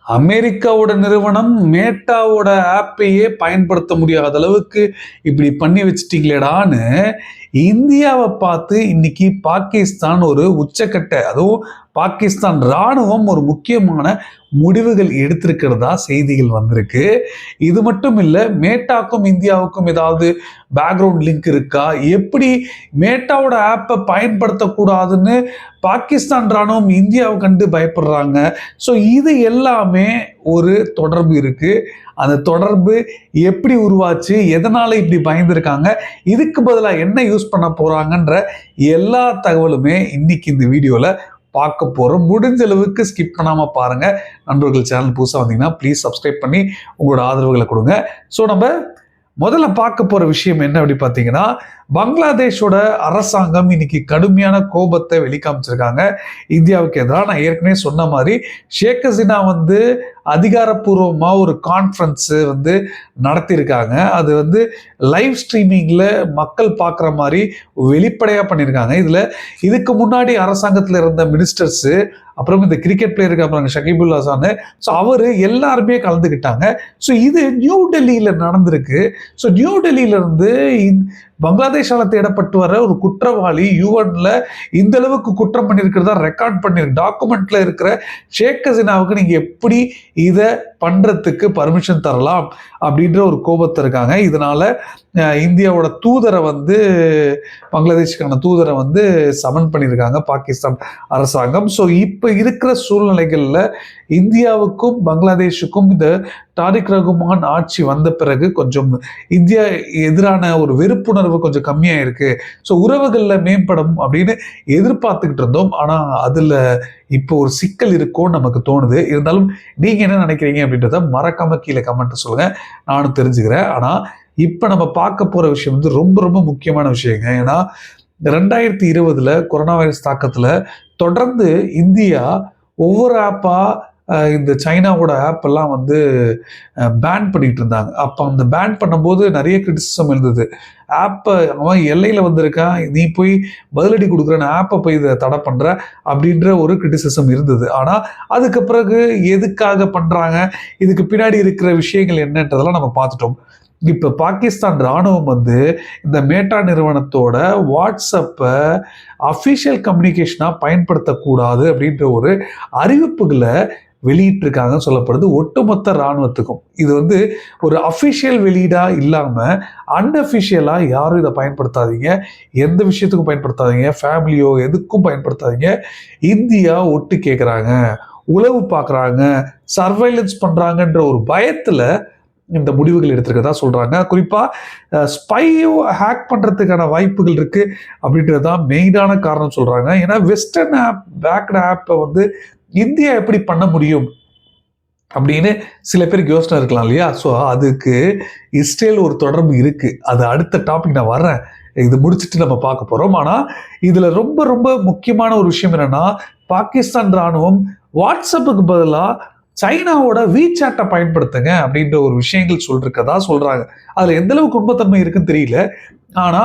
அமெரிக்காவோட நிறுவனம் மேட்டாவோட ஆப்பையே பயன்படுத்த முடியாத அளவுக்கு இப்படி பண்ணி வச்சிட்டீங்களேடான்னு இந்தியாவை பார்த்து இன்னைக்கு பாகிஸ்தான் ஒரு உச்சக்கட்ட, அதுவும் பாகிஸ்தான் ராணுவம் ஒரு முக்கியமான முடிவுகள் எடுத்திருக்கிறதா செய்திகள் வந்திருக்கு. இது மட்டும் இல்லை, மேட்டாக்கும் இந்தியாவுக்கும் ஏதாவது பேக்ரவுண்ட் லிங்க் இருக்கா, எப்படி மேட்டாவோட ஆப்பை பயன்படுத்தக்கூடாதுன்னு பாகிஸ்தான் ராணுவம் இந்தியாவை கண்டு பயப்படுறாங்க. ஸோ இது எல்லாமே ஒரு தொடர்பு இருக்கு. அந்த தொடர்பு எப்படி உருவாச்சு, எதனால இப்படி பயந்துருக்காங்க, இதுக்கு பதிலாக என்ன யூஸ் பண்ண போறாங்கன்ற எல்லா தகவலுமே இன்னைக்கு இந்த வீடியோல பார்க்க போறோம். முடிஞ்ச அளவுக்கு ஸ்கிப் பண்ணாம பாருங்க. நண்பர்கள் சேனல் புதுசாக வந்தீங்கன்னா ப்ளீஸ் சப்ஸ்கிரைப் பண்ணி உங்களோட ஆதரவுகளை கொடுங்க. ஸோ நம்ம முதல்ல பார்க்க போற விஷயம் என்ன அப்படி பார்த்தீங்கன்னா, பங்களாதேஷோட அரசாங்கம் இன்னைக்கு கடுமையான கோபத்தை வெளிக்காமிச்சிருக்காங்க இந்தியாவுக்கு எதிராக. நான் ஏற்கனவே சொன்ன மாதிரி ஷேக் ஹசீனா அதிகாரப்பூர்வமா ஒரு கான்ஃபரன்ஸ் நடத்தியிருக்காங்க. அது லைவ் ஸ்ட்ரீமிங்ல மக்கள் பார்க்குற மாதிரி வெளிப்படையா பண்ணியிருக்காங்க. இதுக்கு முன்னாடி அரசாங்கத்தில் இருந்த மினிஸ்டர்ஸ், அப்புறம் இந்த கிரிக்கெட் பிளேயருக்கு அப்புறம் ஷகிபுல் ஹசான், ஸோ அவர் எல்லாருமே கலந்துக்கிட்டாங்க. ஸோ இது நியூ டெல்லியில் நடந்திருக்கு. ஸோ நியூ டெல்லியில இருந்து பங்களாதேஷால தேடப்பட்டு வர ஒரு குற்றவாளி யூஎன்ல இந்த அளவுக்கு குற்றம் பண்ணியிருக்கிறதா ரெக்கார்ட் பண்ணிருக்கு டாக்குமெண்ட்ல இருக்கிற ஷேக் ஹசீனாவுக்கு நீங்க எப்படி இதை பண்றதுக்கு பர்மிஷன் தரலாம் அப்படின்ற ஒரு கோபத்தை இருக்காங்க. இதனால இந்தியாவோட தூதரை பங்களாதேஷுக்கான தூதரை சமன் பண்ணியிருக்காங்க பாகிஸ்தான் அரசாங்கம். ஸோ இப்போ இருக்கிற சூழ்நிலைகளில் இந்தியாவுக்கும் பங்களாதேஷுக்கும் இந்த தாரிக் ரகுமான் ஆட்சி வந்த பிறகு கொஞ்சம் இந்தியா எதிரான ஒரு வெறுப்புணர்வு கொஞ்சம் கம்மியாக இருக்கு. ஸோ உறவுகளில் மேம்படும் அப்படின்னு எதிர்பார்த்துக்கிட்டு இருந்தோம். ஆனால் அதில் இப்போ ஒரு சிக்கல் இருக்கும்னு நமக்கு தோணுது. இருந்தாலும் நீங்க என்ன நினைக்கிறீங்க அப்படின்றத மறக்காம கீழே கமெண்ட் சொல்லுங்க, நானும் தெரிஞ்சுக்கிறேன். ஆனால் இப்போ நம்ம பார்க்க போற விஷயம் ரொம்ப ரொம்ப முக்கியமான விஷயங்க. ஏன்னா 2020 கொரோனா வைரஸ் தாக்கத்துல தொடர்ந்து இந்தியா ஒவ்வொரு ஆப்பா இந்த சைனாவோட ஆப் எல்லாம் பேன் பண்ணிட்டு இருந்தாங்க. அப்போ அந்த பேன் பண்ணும்போது நிறைய கிரிட்டிசிசம் இருந்தது. ஆப்பை அவன் எல்லையில வந்திருக்கான், நீ போய் பதிலடி கொடுக்குறேன்னு ஆப்பை போய் இதை தடை பண்ற அப்படின்ற ஒரு கிரிட்டிசிசம் இருந்தது. ஆனா அதுக்கு பிறகு எதுக்காக பண்றாங்க, இதுக்கு பின்னாடி இருக்கிற விஷயங்கள் என்னன்றதெல்லாம் நம்ம பார்த்துட்டோம். இப்ப பாகிஸ்தான் ராணுவம் இந்த மேட்டா நிறுவனத்தோட வாட்ஸ்அப்பை அஃபிஷியல் கம்யூனிகேஷனா பயன்படுத்தக்கூடாது அப்படின்ற ஒரு அறிவிப்புகளை வெளியிட்டிருக்காங்க சொல்லப்படுது ஒட்டுமொத்த ராணுவத்துக்கும். இது ஒரு அஃபிஷியல் வெளியீடா இல்லாம அன்அஃபிஷியலா யாரும் இதை பயன்படுத்தாதீங்க, எந்த விஷயத்துக்கும் பயன்படுத்தாதீங்க, ஃபேமிலியோ எதுக்கும் பயன்படுத்தாதீங்க. இந்தியா ஒட்டு கேட்குறாங்க, உளவு பார்க்குறாங்க, சர்வைலன்ஸ் பண்றாங்கன்ற ஒரு பயத்துல இந்த முடிவுகள் எடுத்திருக்கதா சொல்றாங்க. குறிப்பா ஸ்பையோ ஹேக் பண்றதுக்கான வாய்ப்புகள் இருக்கு அப்படின்றதுதான் மெயினான காரணம் சொல்றாங்க. ஏன்னா வெஸ்டர்ன் ஆப் பேக்டு ஆப்பை இந்தியா எப்படி பண்ண முடியும் அப்படின்னு சில பேருக்கு யோசனை இருக்கலாம் இல்லையா? ஸோ அதுக்கு இஸ்ரேல் ஒரு தொடர்பு இருக்கு. அது அடுத்த டாபிக் நான் வர்றேன், இது முடிச்சுட்டு நம்ம பார்க்க போறோம். ஆனா இதுல ரொம்ப ரொம்ப முக்கியமான ஒரு விஷயம் என்னன்னா, பாகிஸ்தான் ராணுவம் வாட்ஸ்அப்புக்கு பதிலாக சைனாவோட வீசாட்டை பயன்படுத்துங்க அப்படின்ற ஒரு விஷயங்கள் சொல்றாங்க. அதுல எந்த அளவுக்கு உண்மைத்தன்மை இருக்குன்னு தெரியல. ஆனா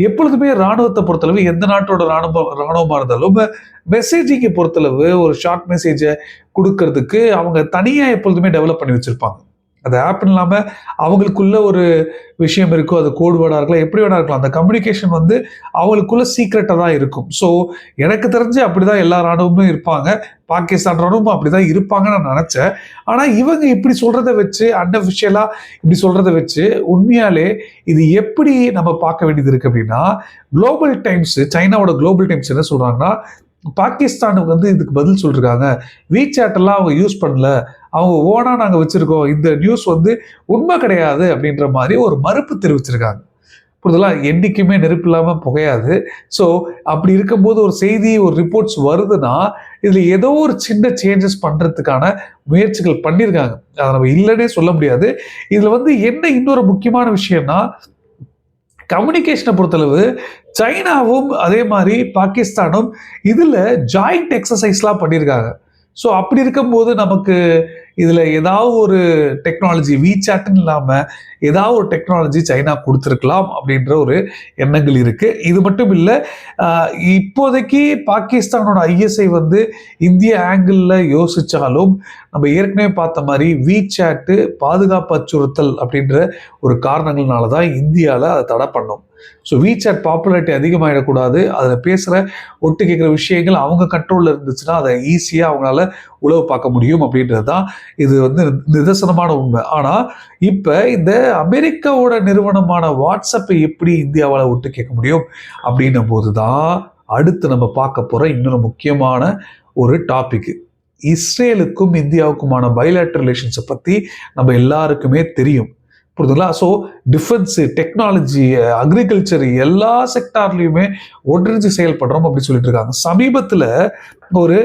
எப்பொழுதுமே ராணுவத்தை பொறுத்தளவு, எந்த நாட்டோட ராணுவமா இருந்தாலும் மெசேஜிங்கை பொறுத்தளவு ஒரு ஷார்ட் மெசேஜை கொடுக்கறதுக்கு அவங்க தனியா எப்பொழுதுமே டெவலப் பண்ணி வச்சிருப்பாங்க. அது ஆப் இல்லாம அவங்களுக்குள்ள ஒரு விஷயம் இருக்கும், அது கோடு வேர்டா இருக்கலாம், எப்படி வேணா இருக்கலாம். அந்த கம்யூனிகேஷன் அவங்களுக்குள்ள சீக்ரெட்டா தான் இருக்கும். ஸோ எனக்கு தெரிஞ்சு அப்படிதான் எல்லா ராணுவமும் இருப்பாங்க, பாகிஸ்தான் ராணுவமும் அப்படிதான் இருப்பாங்கன்னு நான் நினைச்சேன். ஆனா இவங்க இப்படி சொல்றதை வச்சு, அன்அஃபிஷியலா இப்படி சொல்றதை வச்சு உண்மையாலே இது எப்படி நம்ம பார்க்க வேண்டியது இருக்கு அப்படின்னா, குளோபல் டைம்ஸ், சைனாவோட குளோபல் டைம்ஸ் என்ன சொல்றாங்கன்னா, பாகிஸ்தானுக்கு இதுக்கு பதில் சொல்லிருக்காங்க, வீசாட் எல்லாம் அவங்க யூஸ் பண்ணல, அவங்க ஓனா நாங்க வச்சிருக்கோம், இந்த நியூஸ் உண்மை கிடையாது அப்படின்ற மாதிரி ஒரு மறுப்பு தெரிவிச்சிருக்காங்க. புரிதலா? என்னைக்குமே நெருப்பு இல்லாம புகையாது. ஸோ அப்படி இருக்கும்போது ஒரு செய்தி, ஒரு ரிப்போர்ட்ஸ் வருதுன்னா இதுல ஏதோ ஒரு சின்ன சேஞ்சஸ் பண்றதுக்கான முயற்சிகள் பண்ணியிருக்காங்க. அதை நம்ம இல்லைன்னே சொல்ல முடியாது. இதுல என்ன இன்னொரு முக்கியமான விஷயம்னா, கம்யூனிகேஷனை பொறுத்தளவு சைனாவும் அதே மாதிரி பாகிஸ்தானும் இதுல ஜாயிண்ட் எக்ஸசைஸ்லாம் பண்ணியிருக்காங்க. ஸோ அப்படி இருக்கும்போது நமக்கு இதில் ஏதாவது ஒரு டெக்னாலஜி வீசாட்னு இல்லாமல் ஏதாவது ஒரு டெக்னாலஜி சைனா கொடுத்துருக்கலாம் அப்படின்ற ஒரு எண்ணங்கள் இருக்குது. இது மட்டும் இல்லை, இப்போதைக்கு பாகிஸ்தானோட ஐஎஸ்ஐ வந்து இந்திய ஆங்கிளில் யோசித்தாலும் நம்ம ஏற்கனவே பார்த்த மாதிரி வீசாட்டு பாதுகாப்பு அச்சுறுத்தல் அப்படின்ற ஒரு காரணங்கள்னால தான் இந்தியாவில் அதை தடை பண்ணோம். ஸோ வீசாட் பாப்புலாரிட்டி அதிகமாகிடக்கூடாது, அதில் பேசுகிற ஒட்டு கேட்குற விஷயங்கள் அவங்க கண்ட்ரோலில் இருந்துச்சுன்னா அதை ஈஸியாக அவங்களால உளவு பார்க்க முடியும் அப்படின்றது தான் இது வந்து நிதர்சனமான உண்மை. ஆனால் இப்போ இந்த அமெரிக்காவோட நிறுவனமான வாட்ஸ்அப்பை எப்படி இந்தியாவால் ஒட்டு கேட்க முடியும் அப்படின்னும் போது தான் அடுத்து நம்ம பார்க்க போகிற இன்னொரு முக்கியமான ஒரு டாபிக். இஸ்ரேலுக்கும் இந்தியாவுக்குமான பைலேட்டரல் ரிலேஷன்ஸை பற்றி நம்ம எல்லாருக்குமே தெரியும், புரியுதுங்களா? ஸோ டிஃபென்ஸு, டெக்னாலஜி, அக்ரிகல்ச்சர் எல்லா செக்டார்லையுமே ஒன்றிணைஞ்சு செயல்படுறோம் அப்படி சொல்லிட்டு இருக்காங்க. சமீபத்தில் ஒரு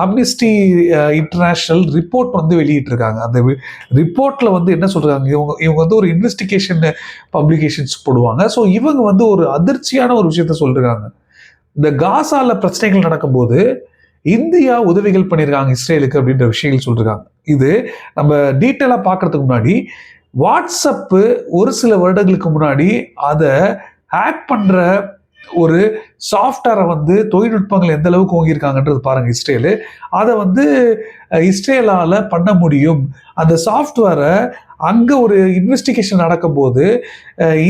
அம்னிஸ்டி இன்டர்நேஷ்னல் ரிப்போர்ட் வந்து வெளியிட்டிருக்காங்க. அந்த ரிப்போர்ட்டில் வந்து என்ன சொல்கிறாங்க, இவங்க வந்து ஒரு இன்வெஸ்டிகேஷன் பப்ளிகேஷன்ஸ் போடுவாங்க. ஸோ இவங்க வந்து ஒரு அதிர்ச்சியான ஒரு விஷயத்த சொல்லிருக்காங்க. இந்த காசால பிரச்சனைகள் நடக்கும்போது இந்தியா உதவிகள் பண்ணியிருக்காங்க இஸ்ரேலுக்கு அப்படின்ற விஷயங்கள் சொல்லிருக்காங்க. இது நம்ம டீட்டெயிலாக பார்க்கறதுக்கு முன்னாடி, வாட்ஸ்அப்பு ஒரு சில வருடங்களுக்கு முன்னாடி அதை ஹேக் பண்ணுற ஒரு சாஃப்ட்வேரை வந்து தொழில்நுட்பங்கள் எந்த அளவுக்கு ஓங்கியிருக்காங்கன்றது பாருங்க. இஸ்ரேலு அதை வந்து இஸ்ரேலால் பண்ண முடியும். அந்த சாஃப்ட்வேரை அங்கே ஒரு இன்வெஸ்டிகேஷன் நடக்கும்போது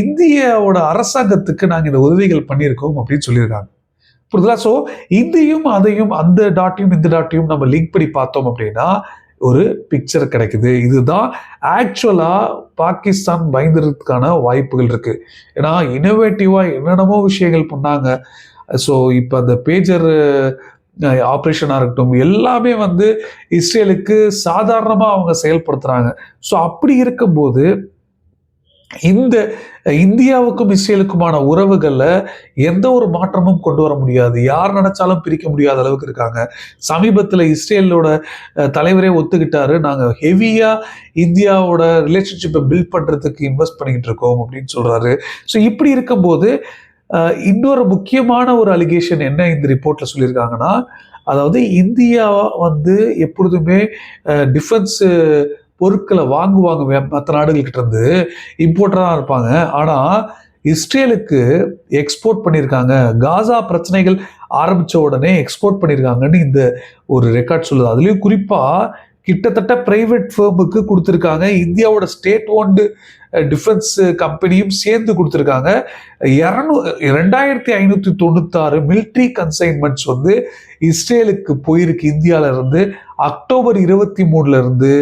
இந்தியாவோட அரசாங்கத்துக்கு நாங்கள் இந்த உதவிகள் பண்ணியிருக்கோம் அப்படின்னு சொல்லியிருக்காங்க, புரியுதுங்களா? ஸோ இதையும் அதையும், அந்த டாட்டையும் இந்த டாட்டையும் நம்ம லிங்க் பண்ணி பார்த்தோம் அப்படின்னா ஒரு பிக்சர் கிடைக்குது. இதுதான் ஆக்சுவலாக பாகிஸ்தான் பயந்துறதுக்கான வாய்ப்புகள் இருக்குது. ஏன்னா இனோவேட்டிவாக என்னென்னமோ விஷயங்கள் பண்ணாங்க. ஸோ இப்போ அந்த பேஜர் ஆப்ரேஷனாக இருக்கட்டும் எல்லாமே வந்து இஸ்ரேலுக்கு சாதாரணமாக அவங்க செயல்படுத்துகிறாங்க. ஸோ அப்படி இருக்கும்போது இந்த இந்தியாவுக்கும் இஸ்ரேலுக்குமான உறவுகளில் எந்த ஒரு மாற்றமும் கொண்டு வர முடியாது, யார் நினைச்சாலும் பிரிக்க முடியாத அளவுக்கு இருக்காங்க. சமீபத்தில் இஸ்ரேலோட தலைவரே ஒத்துக்கிட்டாரு, நாங்கள் ஹெவியாக இந்தியாவோட ரிலேஷன்ஷிப்பை பில்ட் பண்ணுறதுக்கு இன்வெஸ்ட் பண்ணிக்கிட்டு இருக்கோம் அப்படின்னு சொல்கிறாரு. ஸோ இப்படி இருக்கும்போது இன்னொரு முக்கியமான ஒரு அலிகேஷன் என்ன இந்த ரிப்போர்ட்டில் சொல்லியிருக்காங்கன்னா, அதாவது இந்தியா வந்து எப்பொழுதுமே டிஃபென்ஸு பொருட்களை வாங்குவாங்க மற்ற நாடுகள்கிட்ட இருந்து, இம்போர்ட்டராக இருப்பாங்க. ஆனால் இஸ்ரேலுக்கு எக்ஸ்போர்ட் பண்ணியிருக்காங்க. காசா பிரச்சனைகள் ஆரம்பித்த உடனே எக்ஸ்போர்ட் பண்ணியிருக்காங்கன்னு இந்த ஒரு ரெக்கார்ட் சொல்லுது. அதுலேயும் குறிப்பாக கிட்டத்தட்ட பிரைவேட் ஃபேர்முக்கு கொடுத்துருக்காங்க, இந்தியாவோட ஸ்டேட் ஓன்டு டிஃபென்ஸ் கம்பெனியும் சேர்ந்து கொடுத்துருக்காங்க. 2596 மிலிட்ரி கன்சைன்மெண்ட்ஸ் வந்து இஸ்ரேலுக்கு போயிருக்கு இந்தியாவிலேருந்து. அக்டோபர் 23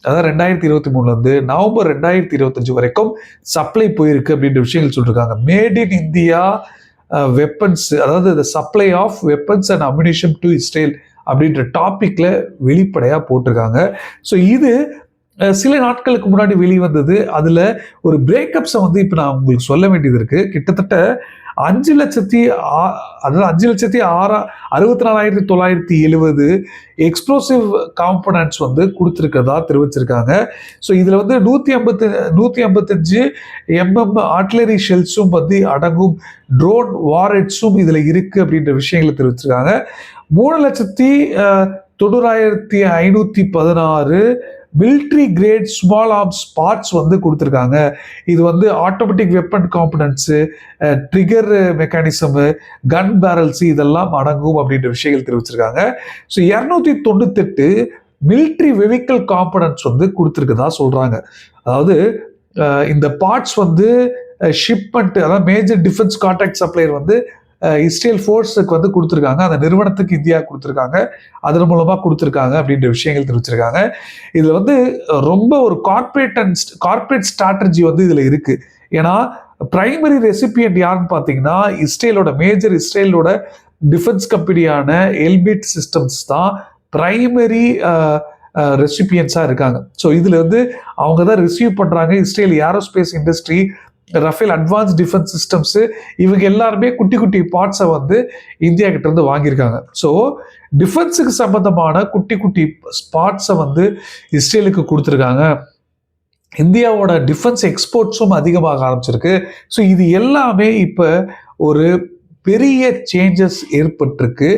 அதாவது 2023 நவம்பர் 2025 வரைக்கும் சப்ளை போயிருக்கு அப்படின்ற விஷயங்கள் சொல்லியிருக்காங்க. மேட் இன் இந்தியா வெப்பன்ஸ், அதாவது supply of weapons and ammunition to Israel அப்படின்ற டாபிக்ல வெளிப்படையாக போட்டிருக்காங்க. ஸோ இது சில நாட்களுக்கு முன்னாடி வெளிவந்தது. அதில் ஒரு பிரேக்கப்ஸை வந்து இப்போ நான் உங்களுக்கு சொல்ல வேண்டியது இருக்குது. கிட்டத்தட்ட 5,64,970 எக்ஸ்ப்ளோசிவ் காம்பனன்ட்ஸ் வந்து கொடுத்துருக்கதா தெரிவிச்சிருக்காங்க. ஸோ இதில் வந்து 155 mm ஆர்ட்லரி ஷெல்ஸும் வந்து அடங்கும், ட்ரோன் வாரெட்ஸும் இதில் இருக்குது அப்படின்ற விஷயங்களை தெரிவிச்சிருக்காங்க. 3,90,516 military great small arms parts வந்து கொடுத்துருக்காங்க. இது வந்து ஆட்டோமேட்டிக் வெப்பன் காம்பனன்ட்ஸு, ட்ரிகர் மெக்கானிசமு, கன் பேரல்ஸு இதெல்லாம் அடங்கும் அப்படின்ற விஷயங்கள் தெரிவிச்சிருக்காங்க. ஸோ 298 மிலிட்ரி வெஹிக்கிள் காம்பனன்ட்ஸ் வந்து கொடுத்துருக்குதா சொல்கிறாங்க. அதாவது இந்த பார்ட்ஸ் வந்து ஷிப்மெண்ட், அதாவது மேஜர் டிஃபென்ஸ் கான்ட்ராக்ட் சப்ளையர் வந்து இஸ்ரேல் ஃபோர்ஸுக்கு வந்து கொடுத்துருக்காங்க, அந்த நிறுவனத்துக்கு இந்தியா கொடுத்துருக்காங்க, அதன் மூலமாக கொடுத்துருக்காங்க அப்படின்ற விஷயங்கள் தெரிவிச்சிருக்காங்க. இதில் வந்து ரொம்ப ஒரு கார்பரேட் ஸ்ட்ராட்டஜி வந்து இதில் இருக்குது. ஏன்னா பிரைமரி ரெசிபியன்ட் யாருன்னு பார்த்தீங்கன்னா இஸ்ரேலோட டிஃபென்ஸ் கம்பெனியான எல்பிட் சிஸ்டம்ஸ் தான் பிரைமரி ரெசிபியன்ஸாக இருக்காங்க. ஸோ இதில் வந்து அவங்க தான் ரிசீவ் பண்ணுறாங்க. Israel aerospace industry, Rafael advance defence systems, இவங்க எல்லாருமே குட்டி குட்டி பார்ட்ஸை வந்து இந்தியா கிட்ட இருந்து வாங்கியிருக்காங்க. ஸோ டிஃபென்ஸுக்கு சம்பந்தமான குட்டி குட்டி பார்ட்ஸை வந்து இஸ்ரேலுக்கு கொடுத்துருக்காங்க. இந்தியாவோட டிஃபென்ஸ் எக்ஸ்போர்ட்ஸும் அதிகமாக ஆரம்பிச்சிருக்கு. ஸோ இது எல்லாமே இப்போ ஒரு பெரிய சேஞ்சஸ் ஏற்பட்டிருக்கு.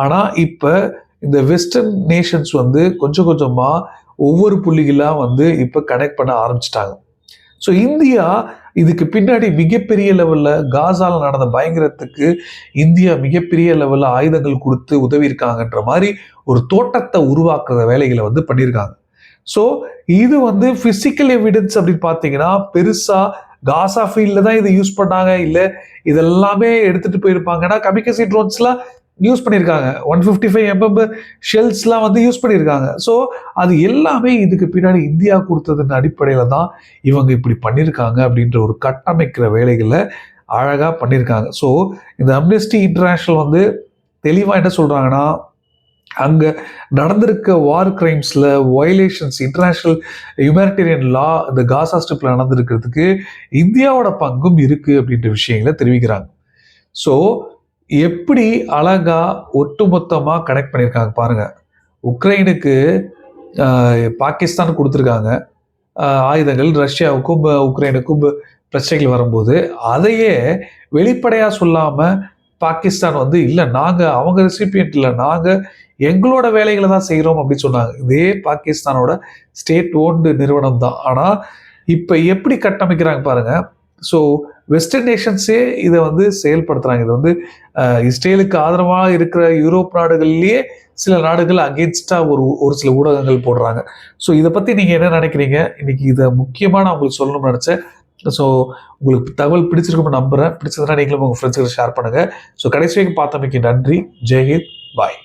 ஆனால் இப்போ இந்த வெஸ்டர்ன் நேஷன்ஸ் வந்து கொஞ்சம் கொஞ்சமாக ஒவ்வொரு புள்ளிகளாக வந்து இப்போ கனெக்ட் பண்ண ஆரம்பிச்சிட்டாங்க. ஸோ இந்தியா இதுக்கு பின்னாடி மிகப்பெரிய லெவலில் காசால நடந்த பயங்கரத்துக்கு இந்தியா மிகப்பெரிய லெவலில் ஆயுதங்கள் கொடுத்து உதவி இருக்காங்கன்ற மாதிரி ஒரு தோட்டத்தை உருவாக்குற வேலைகளை வந்து பண்ணியிருக்காங்க. ஸோ இது வந்து பிசிக்கல் எவிடன்ஸ் அப்படின்னு பார்த்தீங்கன்னா பெருசா காசா ஃபீல்ட்ல தான் இதை யூஸ் பண்ணாங்க, இல்லை இதெல்லாமே எடுத்துட்டு போயிருப்பாங்கன்னா கமிகசி ட்ரோன்ஸ்லாம் யூஸ் பண்ணியிருக்காங்க, 155 ஷெல்ஸ்லாம் வந்து யூஸ் பண்ணியிருக்காங்க. ஸோ அது எல்லாமே இதுக்கு பின்னாடி இந்தியா கொடுத்ததன் அடிப்படையில் தான் இவங்க இப்படி பண்ணியிருக்காங்க அப்படின்ற ஒரு கட்டமைக்கிற வேலைகளை அழகாக பண்ணியிருக்காங்க. ஸோ இந்த அம்னெஸ்டி இன்டர்நேஷனல் வந்து தெளிவாக என்ன சொல்கிறாங்கன்னா, அங்கே நடந்திருக்க வார் கிரைம்ஸில் வயலேஷன்ஸ், இன்டர்நேஷ்னல் ஹியூமனிடேரியன் லா இந்த காசா ஸ்ட்ரிப்பில் நடந்திருக்கிறதுக்கு இந்தியாவோட பங்கும் இருக்குது அப்படின்ற விஷயங்களை தெரிவிக்கிறாங்க. ஸோ எப்படி அழகா ஒட்டுமொத்தமாக கனெக்ட் பண்ணியிருக்காங்க பாருங்க. உக்ரைனுக்கு பாகிஸ்தான் கொடுத்துருக்காங்க ஆயுதங்கள், ரஷ்யாவுக்கும் உக்ரைனுக்கும் பிரச்சனைகள் வரும்போது அதையே வெளிப்படையாக சொல்லாமல் பாகிஸ்தான் வந்து இல்லை நாங்கள் அவங்க ரெசிபியன்ட் இல்லை, நாங்கள் எங்களோட வேலைகளை தான் செய்கிறோம் அப்படின்னு சொன்னாங்க. இதே பாகிஸ்தானோட ஸ்டேட் ஓன்டு நிறுவனம் தான். ஆனால் இப்போ எப்படி கட்டமைக்கிறாங்க பாருங்க. ஸோ வெஸ்டர்ன் நேஷன்ஸே இதை வந்து செயல்படுத்துகிறாங்க. இது வந்து இஸ்ரேலுக்கு ஆதரவாக இருக்கிற யூரோப் நாடுகள்லேயே சில நாடுகள் அகேன்ஸ்டாக ஒரு சில ஊடகங்கள் போடுறாங்க. ஸோ இதை பற்றி நீங்கள் என்ன நினைக்கிறீங்க? இன்னைக்கு இதை முக்கியமாக நான் உங்களுக்கு சொல்லணும்னு நினச்சேன். ஸோ உங்களுக்கு தகவல் பிடிச்சிருக்கும்னு நம்புகிறேன். பிடிச்சதுன்னா நீங்களும் உங்கள் ஃப்ரெண்ட்ஸுக்கு ஷேர் பண்ணுங்கள். ஸோ கடைசி வரைக்கும் பார்த்தமைக்கு நன்றி. ஜெய் ஹிந்த். பாய்.